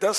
10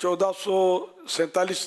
1447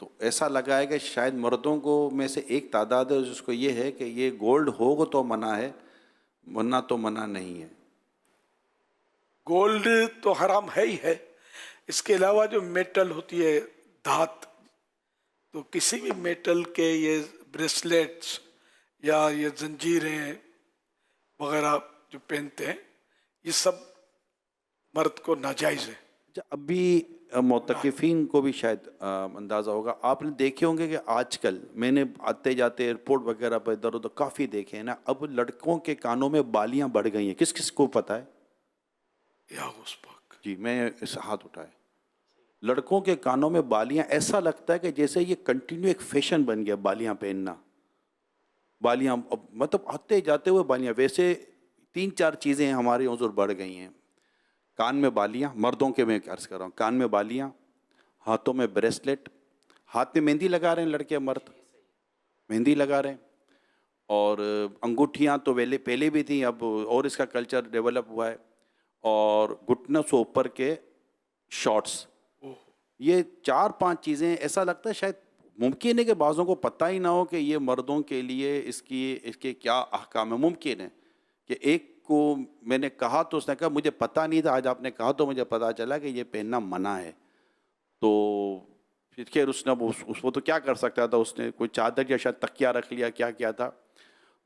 تو ایسا لگا ہے کہ شاید مردوں کو میں سے ایک تعداد ہے جس کو یہ ہے کہ یہ گولڈ ہوگا تو منع ہے، ورنہ تو منع نہیں ہے۔ گولڈ تو حرام ہے ہی ہے، اس کے علاوہ جو میٹل ہوتی ہے دھات، تو کسی بھی میٹل کے یہ بریسلیٹس یا یہ زنجیریں وغیرہ جو پہنتے ہیں یہ سب مرد کو ناجائز ہے۔ ابھی معتکفین کو بھی شاید اندازہ ہوگا، آپ نے دیکھے ہوں گے کہ آج کل میں نے آتے جاتے ایئرپورٹ وغیرہ پر ادھر ادھر کافی دیکھے ہیں نا، اب لڑکوں کے کانوں میں بالیاں بڑھ گئی ہیں۔ کس کس کو پتہ ہے؟ یا غوث پاک، جی میں اس ہاتھ اٹھائے، لڑکوں کے کانوں میں بالیاں، ایسا لگتا ہے کہ جیسے یہ کنٹینیو ایک فیشن بن گیا بالیاں پہننا، بالیاں مطلب آتے جاتے ہوئے بالیاں۔ ویسے 3-4 چیزیں ہمارے حضور بڑھ گئی ہیں۔ کان میں بالیاں، مردوں کے میں عرض کر رہا ہوں، کان میں بالیاں، ہاتھوں میں بریسلیٹ، ہاتھ میں مہندی لگا رہے ہیں لڑکے مرد، مہندی لگا رہے ہیں، اور انگوٹھیاں تو پہلے بھی تھیں، اب اور اس کا کلچر ڈیولپ ہوا ہے، اور گھٹنوں سے اوپر کے شارٹس۔ یہ 4-5 چیزیں ایسا لگتا ہے شاید ممکن ہے کہ بعضوں کو پتہ ہی نہ ہو کہ یہ مردوں کے لیے اس کے کیا احکام ہے۔ ممکن ہے کہ ایک کو میں نے کہا تو اس نے کہا مجھے پتہ نہیں تھا، آج آپ نے کہا تو مجھے پتہ چلا کہ یہ پہننا منع ہے۔ تو پھر خیر اس نے وہ تو کیا کر سکتا تھا، اس نے کوئی چادر یا شاید تکیہ رکھ لیا، کیا کیا تھا۔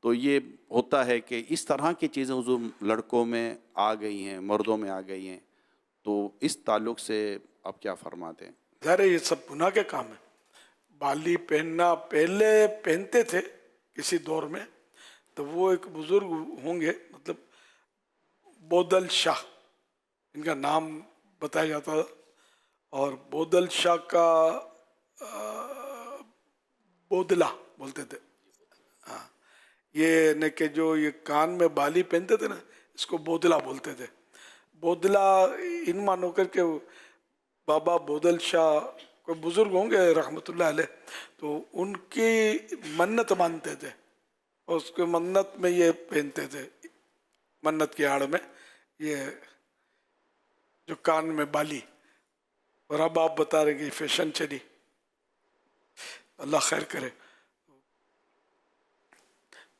تو یہ ہوتا ہے کہ اس طرح کی چیزیں حضور لڑکوں میں آ گئی ہیں، مردوں میں آ گئی ہیں۔ تو اس تعلق سے آپ کیا فرماتے ہیں؟ ظاہر ہے یہ سب گناہ کے کام ہے۔ بالی پہننا پہلے پہنتے تھے کسی دور میں، تو وہ ایک بزرگ ہوں گے، مطلب بودل شاہ ان کا نام بتایا جاتا تھا، اور بودل شاہ کا بودلا بولتے تھے۔ ہاں، یہ نے کہ جو یہ کان میں بالی پہنتے تھے نا، اس کو بودلا بولتے تھے۔ بودلا ان مانو کر کے بابا بودل شاہ کوئی بزرگ ہوں گے رحمۃ اللہ علیہ، تو ان کی منت مانتے تھے، اور اس کے منت میں یہ پہنتے تھے، منت کی آڑ میں یہ جو کان میں بالی، اور اب آپ بتا رہے کہ یہ فیشن چلی، اللہ خیر کرے۔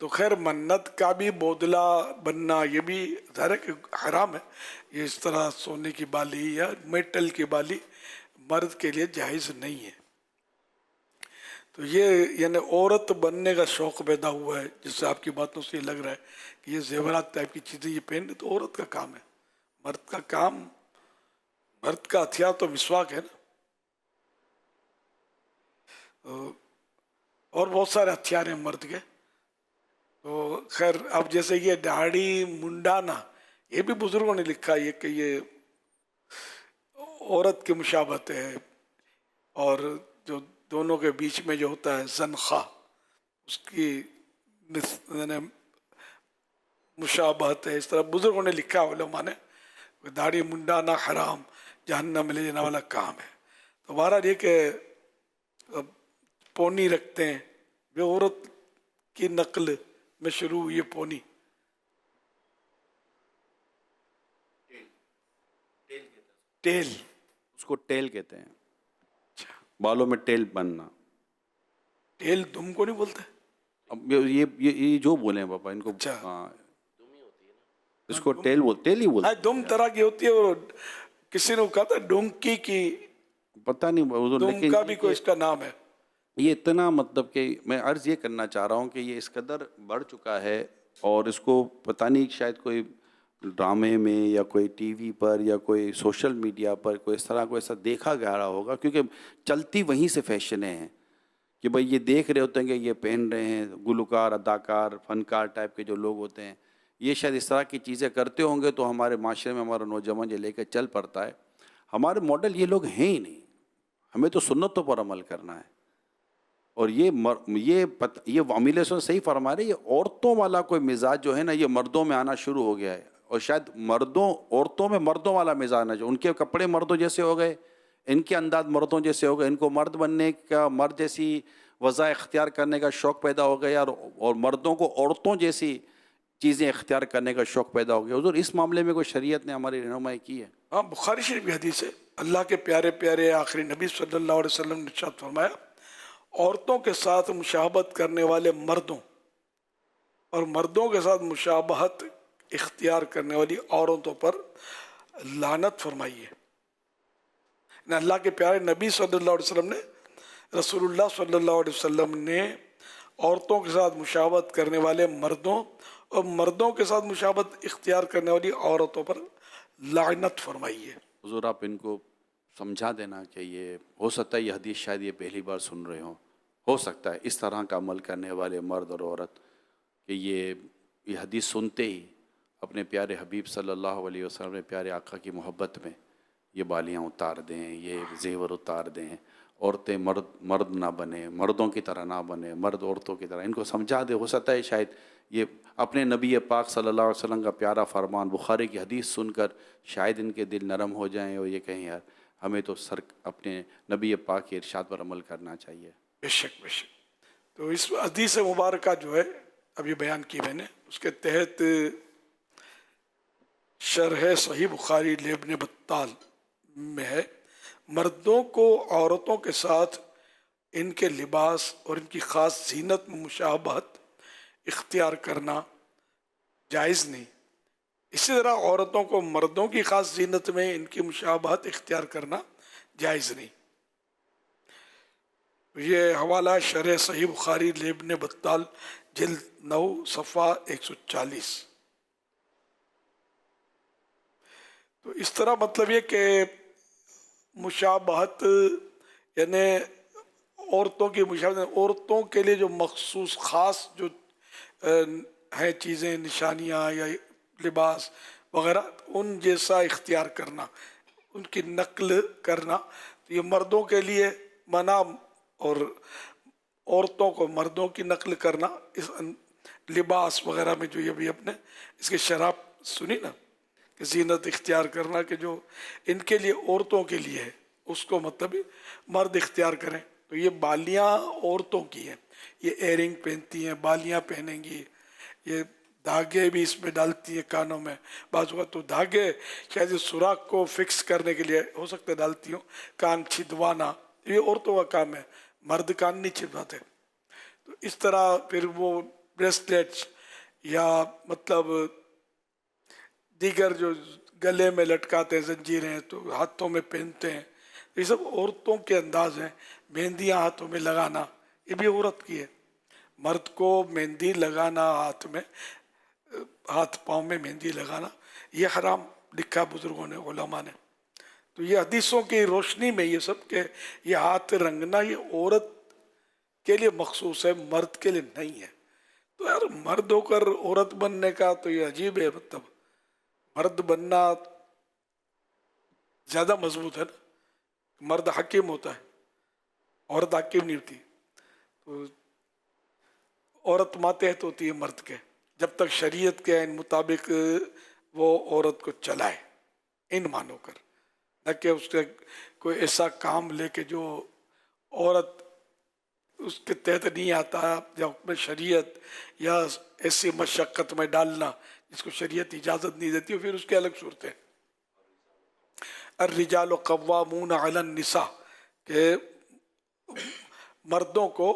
تو خیر منت کا بھی بودلا بننا یہ بھی ظاہر ہے کہ حرام ہے۔ یہ اس طرح سونے کی بالی یا میٹل کی بالی مرد کے لیے جائز نہیں ہے۔ تو یہ یعنی عورت بننے کا شوق پیدا ہوا ہے، جس سے آپ کی باتوں سے یہ لگ رہا ہے کہ یہ زیورات ٹائپ کی چیزیں یہ پہننے تو عورت کا کام ہے۔ مرد کا کام، مرد کا ہتھیار تو مسواک ہے نا، اور بہت سارے ہتھیار ہیں مرد کے۔ تو خیر اب جیسے یہ داڑھی منڈانا، یہ بھی بزرگوں نے لکھا ہے کہ یہ عورت کی مشابہت ہے، اور جو دونوں کے بیچ میں جو ہوتا ہے زنخہ، اس کی یعنی مشابہت ہے۔ اس طرح بزرگوں نے لکھا، علماء نے، داڑھی منڈانا حرام، جہنم میں لے جانے والا کام ہے۔ تو بہرحال یہ کہ پونی رکھتے ہیں، وہ عورت کی نقل میں شروع ہوئی ہے پونی۔ ٹیل، اس کو ٹیل کہتے ہیں، بالوں میں ٹیل بننا۔ ٹیل دم کو نہیں بولتے؟ اب یہ جو بولے ہیں بابا ان کو، ہاں اس کو ٹیل ٹیل ہی بولتے ہیں۔ دم طرح کی ہوتی ہے، اور کسی نے کہا تھا ڈونکی کی، پتہ نہیں، دم کا بھی کوئی اس کا نام ہے۔ یہ اتنا مطلب کہ میں عرض یہ کرنا چاہ رہا ہوں کہ یہ اس قدر بڑھ چکا ہے، اور اس کو پتہ نہیں شاید کوئی ڈرامے میں یا کوئی ٹی وی پر یا کوئی سوشل میڈیا پر کوئی اس طرح کو ایسا دیکھا گیا رہا ہوگا، کیونکہ چلتی وہیں سے فیشنیں ہیں کہ بھائی یہ دیکھ رہے ہوتے ہیں کہ یہ پہن رہے ہیں، گلوکار، اداکار، فنکار ٹائپ کے جو لوگ ہوتے ہیں، یہ شاید اس طرح کی چیزیں کرتے ہوں گے، تو ہمارے معاشرے میں ہمارا نوجوان یہ لے کے چل پڑتا ہے۔ ہمارے ماڈل یہ لوگ ہیں ہی نہیں، ہمیں تو سنتوں پر عمل کرنا ہے۔ اور یہ وامل سے صحیح فرما رہے، یہ عورتوں والا کوئی مزاج جو ہے نا، یہ مردوں میں آنا شروع ہو گیا ہے، اور شاید عورتوں میں مردوں والا مزاج نہ، جو ان کے کپڑے مردوں جیسے ہو گئے، ان کے انداز مردوں جیسے ہو گئے، ان کو مرد بننے کا، مرد جیسی وضع اختیار کرنے کا شوق پیدا ہو گیا، اور مردوں کو عورتوں جیسی چیزیں اختیار کرنے کا شوق پیدا ہو گیا۔ حضور اس معاملے میں کوئی شریعت نے ہماری رہنمائی کی ہے؟ ہاں، بخاری شریف کی حدیث ہے، اللہ کے پیارے پیارے آخری نبی صلی اللہ علیہ وسلم نے ارشاد فرمایا عورتوں کے ساتھ مشابہت کرنے والے مردوں اور مردوں کے ساتھ مشابہت اختیار کرنے والی عورتوں پر لعنت فرمائی ہے۔ اللہ کے پیارے نبی صلی اللہ علیہ وسلم نے رسول اللہ صلی اللہ علیہ وسلم نے عورتوں کے ساتھ مشابہت کرنے والے مردوں اور مردوں کے ساتھ مشابہت اختیار کرنے والی عورتوں پر لعنت فرمائی ہے۔ حضور آپ ان کو سمجھا دینا کہ یہ ہو سکتا ہے یہ حدیث شاید یہ پہلی بار سن رہے ہوں، ہو سکتا ہے اس طرح کا عمل کرنے والے مرد اور عورت کہ یہ حدیث سنتے ہی اپنے پیارے حبیب صلی اللہ علیہ وسلم نے پیارے آقا کی محبت میں یہ بالیاں اتار دیں، یہ زیور اتار دیں، عورتیں مرد نہ بنیں، مردوں کی طرح نہ بنیں، مرد عورتوں کی طرح، ان کو سمجھا دے۔ ہو سکتا ہے شاید یہ اپنے نبی پاک صلی اللہ علیہ وسلم کا پیارا فرمان بخاری کی حدیث سن کر شاید ان کے دل نرم ہو جائیں اور یہ کہیں یار ہمیں تو اپنے نبی پاک کے ارشاد پر عمل کرنا چاہیے۔ بے شک بے شک۔ تو اس حدیث مبارکہ جو ہے ابھی بیان کی میں نے، اس کے تحت شرح صحیح بخاری لابن بطال میں ہے مردوں کو عورتوں کے ساتھ ان کے لباس اور ان کی خاص زینت میں مشابہت اختیار کرنا جائز نہیں، اسی طرح عورتوں کو مردوں کی خاص زینت میں ان کی مشابہت اختیار کرنا جائز نہیں۔ یہ حوالہ شرح صحیح بخاری لابن بطال جلد 9 صفحہ 140۔ تو اس طرح مطلب یہ کہ مشابہت یعنی عورتوں کی مشابہت، عورتوں کے لیے جو مخصوص خاص جو ہیں چیزیں، نشانیاں یا لباس وغیرہ، ان جیسا اختیار کرنا، ان کی نقل کرنا، یہ مردوں کے لیے منع، اور عورتوں کو مردوں کی نقل کرنا اس لباس وغیرہ میں جو یہ بھی اپنے اس کی شرح سنی نا کہ زینت اختیار کرنا کہ جو ان کے لیے عورتوں کے لیے ہے اس کو مطلب مرد اختیار کریں۔ تو یہ بالیاں عورتوں کی ہیں، یہ ایئرنگ پہنتی ہیں، بالیاں پہنیں گی، یہ دھاگے بھی اس میں ڈالتی ہیں کانوں میں، بعض اوقات تو دھاگے شاید سوراخ کو فکس کرنے کے لیے ہو سکتا ہے ڈالتی ہوں، کان چھدوانا یہ عورتوں کا کام ہے، مرد کان نہیں چھدواتے۔ تو اس طرح پھر وہ بریسلیٹس یا مطلب دیگر جو گلے میں لٹکاتے ہیں زنجیریں، تو ہاتھوں میں پہنتے ہیں، یہ سب عورتوں کے انداز ہیں۔ مہندیاں ہاتھوں میں لگانا یہ بھی عورت کی ہے، مرد کو مہندی لگانا ہاتھ میں، ہاتھ پاؤں میں مہندی لگانا یہ حرام لکھا بزرگوں نے، علماء نے۔ تو یہ حدیثوں کی روشنی میں یہ سب کہ یہ ہاتھ رنگنا یہ عورت کے لیے مخصوص ہے، مرد کے لیے نہیں ہے۔ تو یار مرد ہو کر عورت بننے کا تو یہ عجیب ہے، مطلب مرد بننا زیادہ مضبوط ہے نا، مرد حکیم ہوتا ہے، عورت حکیم نہیں ہوتی۔ تو عورت ماتحت ہوتی ہے مرد کے، جب تک شریعت کے ان مطابق وہ عورت کو چلائے ان مانو کر، نہ کہ اس کے کوئی ایسا کام لے کے جو عورت اس کے تحت نہیں آتا، یا حکم شریعت یا ایسی مشقت میں ڈالنا جس کو شریعت اجازت نہیں دیتی، پھر اس کے الگ صورتیں۔ الرجال قوامون علی النساء کہ مردوں کو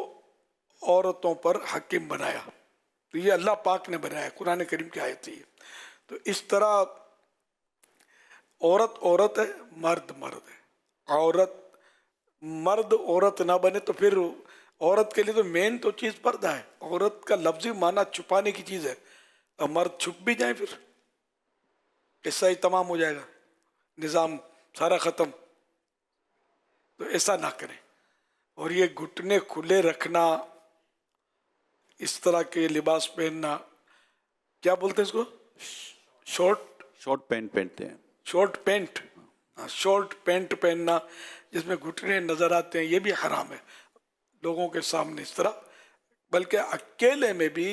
عورتوں پر حاکم بنایا، تو یہ اللہ پاک نے بنایا، قرآن کریم کی آیت ہے۔ تو اس طرح عورت عورت ہے، مرد مرد ہے۔ مرد عورت نہ بنے تو پھر عورت کے لیے تو مین تو چیز پردہ ہے، عورت کا لفظی معنی چھپانے کی چیز ہے، اب مرد چھپ بھی جائیں پھر قصہ ہی تمام ہو جائے گا، نظام سارا ختم۔ تو ایسا نہ کریں، اور یہ گھٹنے کھلے رکھنا، اس طرح کے لباس پہننا، کیا بولتے ہیں اس کو، شارٹ پینٹ پہنتے ہیں، شارٹ پینٹ، شارٹ پینٹ پہننا جس میں گھٹنے نظر آتے ہیں، یہ بھی حرام ہے لوگوں کے سامنے اس طرح، بلکہ اکیلے میں بھی،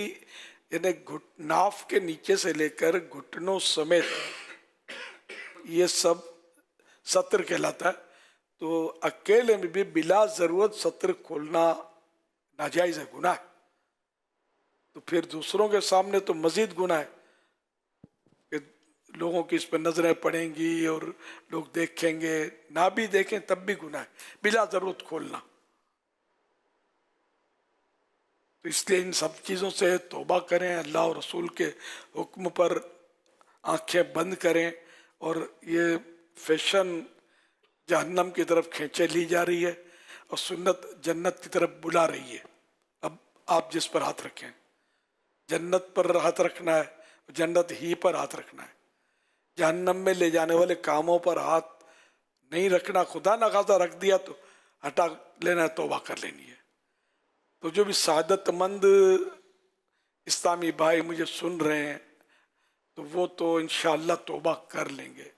یعنی ناف کے نیچے سے لے کر گھٹنوں سمیت یہ سب سطر کہلاتا ہے۔ تو اکیلے میں بھی بلا ضرورت سطر کھولنا ناجائز ہے، گناہ ہے۔ تو پھر دوسروں کے سامنے تو مزید گناہ ہے کہ لوگوں کی اس پہ نظریں پڑیں گی اور لوگ دیکھیں گے، نہ بھی دیکھیں تب بھی گناہ ہے بلا ضرورت کھولنا۔ تو اس لیے ان سب چیزوں سے توبہ کریں, اللہ اور رسول کے حکم پر آنکھیں بند کریں. اور یہ فیشن جہنم کی طرف کھینچے لی جا رہی ہے اور سنت جنت کی طرف بلا رہی ہے. اب آپ جس پر ہاتھ رکھیں, جنت پر ہاتھ رکھنا ہے, جنت ہی پر ہاتھ رکھنا ہے. جہنم میں لے جانے والے کاموں پر ہاتھ نہیں رکھنا. خدا نہ خاصا رکھ دیا تو ہٹا لینا ہے, توبہ کر لینی ہے. تو جو بھی سعادت مند اسلامی بھائی مجھے سن رہے ہیں تو وہ تو انشاءاللہ توبہ کر لیں گے.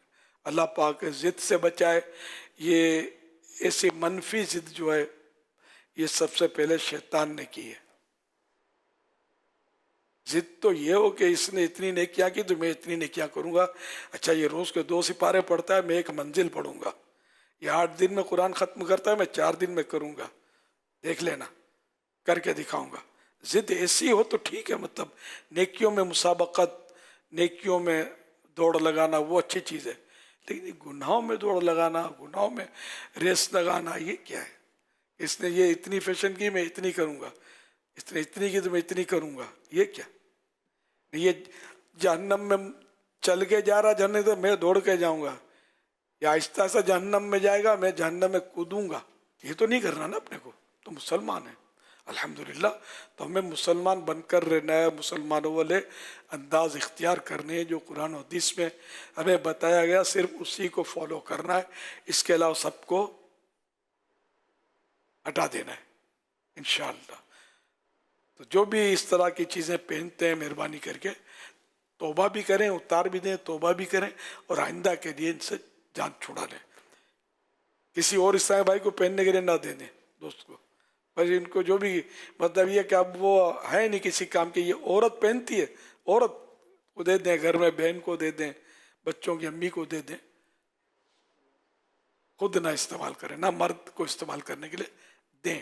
اللہ پاک ضد سے بچائے. یہ ایسی منفی ضد جو ہے یہ سب سے پہلے شیطان نے کی ہے. ضد تو یہ ہو کہ اس نے اتنی نیکیاں کی تو میں اتنی نیکیاں کروں گا. اچھا یہ روز کے 2 سپارے پڑھتا ہے, میں 1 منزل پڑھوں گا. یہ 8 دن میں قرآن ختم کرتا ہے, میں 4 دن میں کروں گا. دیکھ لینا, کر کے دکھاؤں گا. ضد ایسی ہو تو ٹھیک ہے, مطلب نیکیوں میں مسابقت, نیکیوں میں دوڑ لگانا وہ اچھی چیز ہے. لیکن گناہوں میں دوڑ لگانا, گناہوں میں ریس لگانا, یہ کیا ہے؟ اس نے یہ اتنی فیشن کی میں اتنی کروں گا, اس نے اتنی کی تو میں اتنی کروں گا. یہ کیا؟ یہ جہنم میں چل کے جا رہا جہنم تو میں دوڑ کے جاؤں گا, یا آہستہ آہستہ جہنم میں جائے گا, میں جہنم میں کودوں گا. یہ تو نہیں کرنا نا اپنے کو. تو مسلمان ہیں الحمدللہ, تو ہمیں مسلمان بن کر رہنا ہے, مسلمانوں والے انداز اختیار کرنے ہیں جو قرآن و حدیث میں ہمیں بتایا گیا, صرف اسی کو فالو کرنا ہے. اس کے علاوہ سب کو ہٹا دینا ہے انشاءاللہ. تو جو بھی اس طرح کی چیزیں پہنتے ہیں مہربانی کر کے توبہ بھی کریں, اتار بھی دیں, توبہ بھی کریں, اور آئندہ کے لیے ان سے جان چھڑا لیں. کسی اور اسلامی بھائی کو پہننے کے لیے نہ دے دیں, دوست کو. بس ان کو جو بھی مطلب یہ کہ اب وہ ہے نہیں کسی کام کی, یہ عورت پہنتی ہے, عورت کو دے دیں, گھر میں بہن کو دے دیں, بچوں کی امی کو دے دیں. خود نہ استعمال کریں, نہ مرد کو استعمال کرنے کے لیے دیں,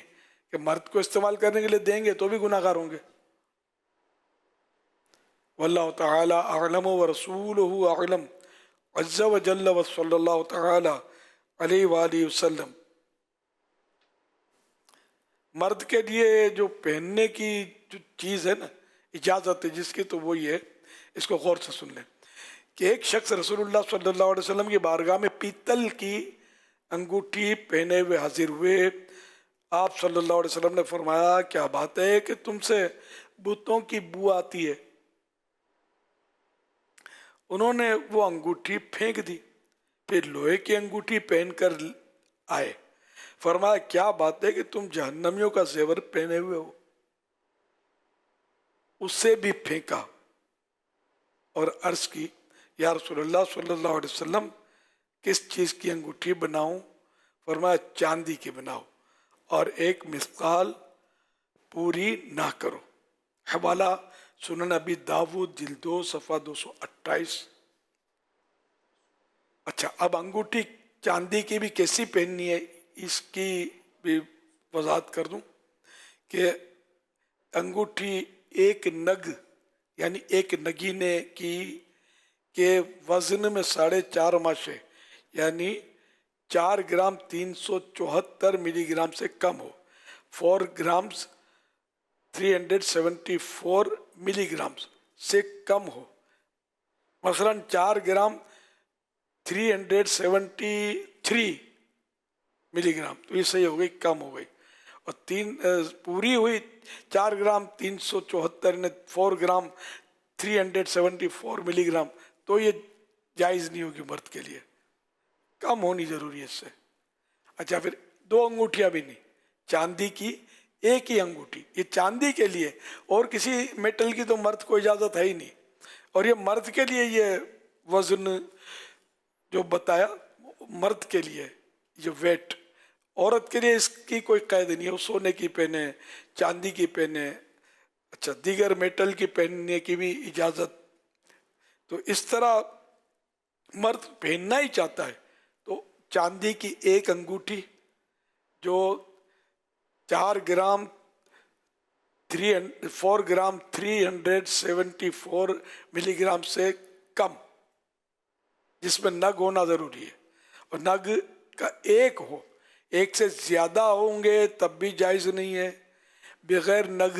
کہ مرد کو استعمال کرنے کے لیے دیں گے تو بھی گناہ گار ہوں گے. واللہ تعالی اعلم ورسولہ اعلم عز وجل وصلی اللہ تعالی علیہ وآلہ وسلم. مرد کے لیے جو پہننے کی جو چیز ہے نا, اجازت ہے جس کی, تو وہ یہ ہے, اس کو غور سے سن لیں کہ ایک شخص رسول اللہ صلی اللہ علیہ وسلم کی بارگاہ میں پیتل کی انگوٹھی پہنے ہوئے حاضر ہوئے. آپ صلی اللہ علیہ وسلم نے فرمایا, کیا بات ہے کہ تم سے بتوں کی بو آتی ہے؟ انہوں نے وہ انگوٹھی پھینک دی, پھر لوہے کی انگوٹھی پہن کر آئے. فرمایا, کیا بات ہے کہ تم جہنمیوں کا زیور پہنے ہوئے ہو؟ اس سے بھی پھینکا اور عرض کی, یا رسول اللہ صلی اللہ علیہ وسلم کس چیز کی انگوٹھی بناؤں؟ فرمایا, چاندی کی بناؤ, اور 1 مثقال پوری نہ کرو. حوالہ سنن ابی داود جلد 2 صفحہ 228. اچھا, اب انگوٹھی چاندی کی بھی کیسی پہننی ہے اس کی بھی وضاحت کر دوں کہ انگوٹھی 1 نگ یعنی 1 نگینے کی کے وزن میں 4.5 ماشے یعنی 4 گرام 374 ملی گرام سے کم ہو. 4 گرامز 374 ملی گرام سے کم ہو. مثلا 4 گرام 373 ملی گرام, تو یہ صحیح ہو گئی, کم ہو گئی. اور 3 پوری ہوئی 4 گرام 374 نے 4 گرام 374 ملی گرام, تو یہ جائز نہیں ہوگی مرد کے لیے, کم ہونی ضروری ہے اس سے. اچھا, پھر 2 انگوٹھیاں بھی نہیں, چاندی کی 1 ہی انگوٹھی, یہ چاندی کے لیے, اور کسی میٹل کی تو مرد کو اجازت ہے ہی نہیں. اور یہ مرد کے لیے یہ وزن جو بتایا مرد کے لیے جو ویٹ, عورت کے لیے اس کی کوئی قید نہیں ہے, وہ سونے کی پہنے, چاندی کی پہنے, اچھا دیگر میٹل کی پہننے کی بھی اجازت. تو اس طرح مرد پہننا ہی چاہتا ہے تو چاندی کی 1 انگوٹھی جو 4 گرام 4 گرام 374 ملی گرام سے کم, جس میں نگ ہونا ضروری ہے, اور نگ کا 1 ہو. 1 سے زیادہ ہوں گے تب بھی جائز نہیں ہے, بغیر نگ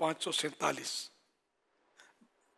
547।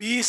20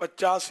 50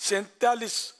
47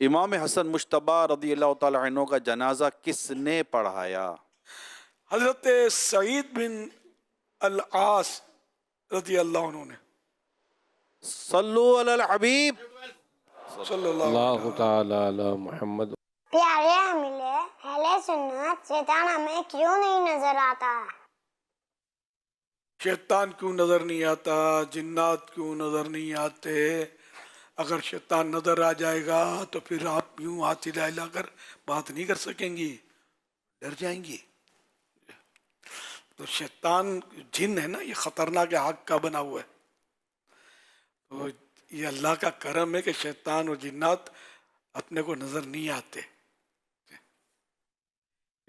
امام حسن مشتبہ رضی اللہ تعالیٰ عنہ کا جنازہ کس نے پڑھایا؟ حضرت سعید بن العاص رضی اللہ عنہ نے. صلو علی الحبیب. صلی اللہ اللہ تعالی علی محمد. پیارے حاملے اہل سنت، شیطان ہمیں کیوں نہیں نظر آتا؟ شیطان کیوں نظر نہیں آتا؟ جنات کیوں نظر نہیں آتے؟ اگر شیطان نظر آ جائے گا تو پھر آپ یوں ہاتھ ہلا ہلا کر بات نہیں کر سکیں گی، ڈر جائیں گی. تو شیطان جن ہے نا، یہ خطرناک آگ کا بنا ہوا ہے. تو یہ اللہ کا کرم ہے کہ شیطان اور جنات اپنے کو نظر نہیں آتے.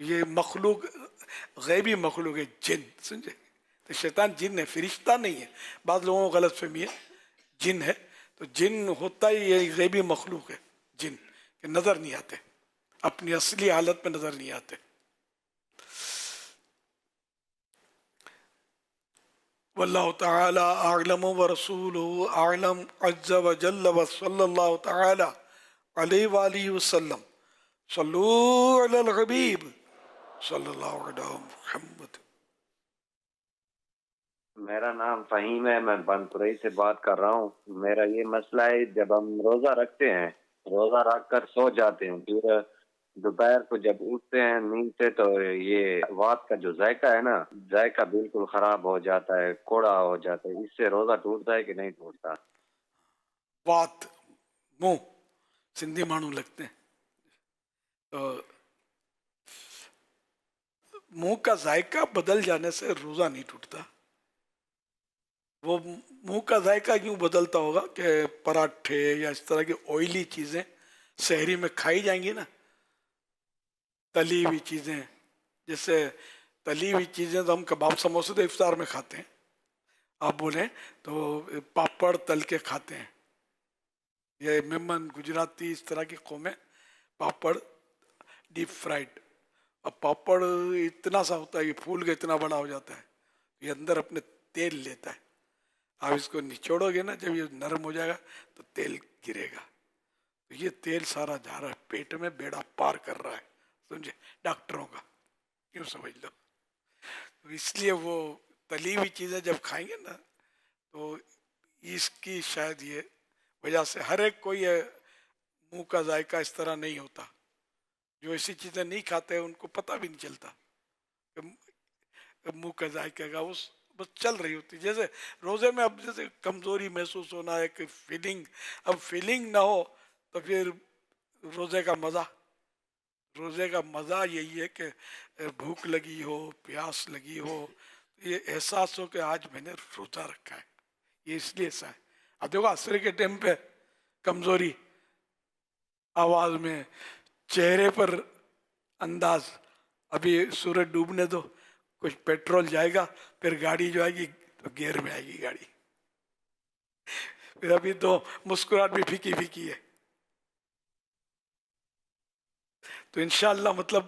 یہ مخلوق غیبی مخلوق ہے، جن، سمجھے؟ تو شیطان جن ہے، فرشتہ نہیں ہے. بعض لوگوں کو غلط فہمی ہے، جن ہے. تو جن ہوتا ہی یہ غیبی مخلوق ہے، جن کہ نظر نہیں آتے، اپنی اصلی حالت میں نظر نہیں آتے. واللہ تعالی اعلم ورسولہ اعلم عز وجل وصلی اللہ تعالی علیہ وآلہ وسلم. صلو علی الحبیب صلی اللہ علیہ محمد. میرا نام فہیم ہے، میں بنپوری سے بات کر رہا ہوں. میرا یہ مسئلہ ہے، جب ہم روزہ رکھتے ہیں، روزہ رکھ کر سو جاتے ہیں، پھر دوپہر کو جب اٹھتے ہیں نیند سے، تو یہ وات کا جو ذائقہ ہے نا، ذائقہ بالکل خراب ہو جاتا ہے، کوڑا ہو جاتا ہے. اس سے روزہ ٹوٹتا ہے کہ نہیں ٹوٹتا؟ وات منہ سندھی مانو لگتے ہیں. تو منہ کا ذائقہ بدل جانے سے روزہ نہیں ٹوٹتا. وہ منہ کا ذائقہ کیوں بدلتا ہوگا کہ پراٹھے یا اس طرح کی آئلی چیزیں سحری میں کھائی جائیں گی نا، تلی ہوئی چیزیں. جیسے تلی ہوئی چیزیں تو ہم کباب سموسے تو افطار میں کھاتے ہیں، آپ بولیں تو پاپڑ تل کے کھاتے ہیں. یہ ممن گجراتی اس طرح کی قومیں پاپڑ ڈیپ فرائیڈ. اب پاپڑ اتنا سا ہوتا ہے، یہ پھول کے اتنا بڑا ہو جاتا ہے، یہ اندر اپنے تیل لیتا ہے. آپ اس کو نچوڑو گے نا، جب یہ نرم ہو جائے گا تو تیل گرے گا. تو یہ تیل سارا جا رہا ہے پیٹ میں، بیڑا پار کر رہا ہے، سمجھے؟ ڈاکٹروں کا کیوں سمجھ لو. تو اس لیے وہ تلی ہوئی چیزیں جب کھائیں گے نا، تو اس کی شاید یہ وجہ سے ہر ایک کو یہ منہ کا ذائقہ اس طرح نہیں ہوتا. جو ایسی چیزیں نہیں کھاتے ان کو پتہ بھی نہیں چلتا کہ منہ کا ذائقہ کا اس بس چل رہی ہوتی. جیسے روزے میں اب جیسے کمزوری محسوس ہونا ہے کہ فیلنگ، اب فیلنگ نہ ہو تو پھر روزے کا مزہ یہی ہے کہ بھوک لگی ہو، پیاس لگی ہو، یہ احساس ہو کہ آج میں نے روزہ رکھا ہے. یہ اس لیے ایسا ہے. اب دیکھو عصر کے ٹائم پہ کمزوری آواز میں، چہرے پر انداز. ابھی سورج ڈوبنے دو، کچھ پیٹرول جائے گا، پھر گاڑی جو آئے گی تو گیئر میں آئے گی گاڑی. پھر ابھی تو مسکراہٹ بھی پھیکی پھیکی ہے. تو انشاءاللہ مطلب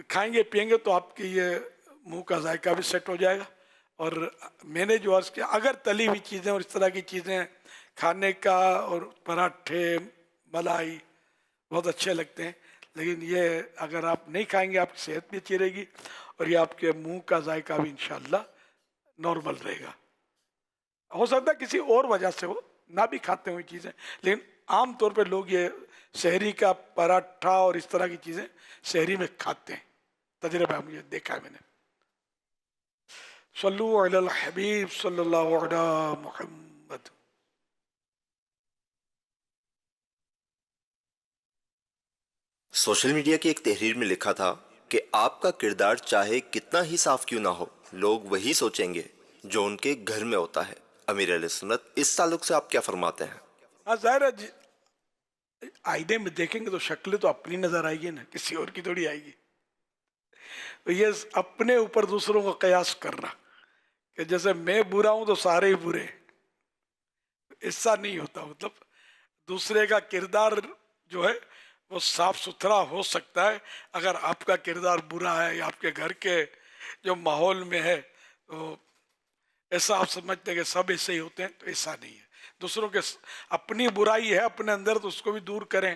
کھائیں گے پیئیں گے تو آپ کی یہ منہ کا ذائقہ بھی سیٹ ہو جائے گا. اور میں نے جو عرض کیا، اگر تلی ہوئی چیزیں اور اس طرح کی چیزیں کھانے کا، اور پراٹھے، ملائی بہت اچھے لگتے ہیں، لیکن یہ اگر آپ نہیں کھائیں گے آپ کی صحت بھی اچھی رہے گی، اور یہ آپ کے منہ کا ذائقہ بھی انشاءاللہ نارمل رہے گا. ہو سکتا ہے کسی اور وجہ سے ہو نہ بھی کھاتے ہوئی چیزیں، لیکن عام طور پہ لوگ یہ سحری کا پراٹھا اور اس طرح کی چیزیں سحری میں کھاتے ہیں. تجربہ ہے، مجھے دیکھا ہے میں نے. صلو علی الحبیب صلی اللہ علی محمد. سوشل میڈیا کی ایک تحریر میں لکھا تھا کہ آپ کا کردار چاہے کتنا ہی صاف کیوں نہ ہو، لوگ وہی سوچیں گے جو ان کے گھر میں ہوتا ہے. امیر اہل سنت، اس تعلق سے آپ کیا فرماتے ہیں؟ ہاں ظاہر ہے، آئینے میں دیکھیں گے تو شکل تو اپنی نظر آئے گی نا، کسی اور کی تھوڑی آئے گی. تو یہ اپنے اوپر دوسروں کو قیاس کرنا کہ جیسے میں برا ہوں تو سارے ہی برے، ایسا نہیں ہوتا. مطلب دوسرے کا کردار جو ہے وہ صاف ستھرا ہو سکتا ہے. اگر آپ کا کردار برا ہے یا آپ کے گھر کے جو ماحول میں ہے تو ایسا آپ سمجھتے ہیں کہ سب ایسے ہی ہوتے ہیں، تو ایسا نہیں ہے. دوسروں کے اپنی برائی ہے اپنے اندر تو اس کو بھی دور کریں.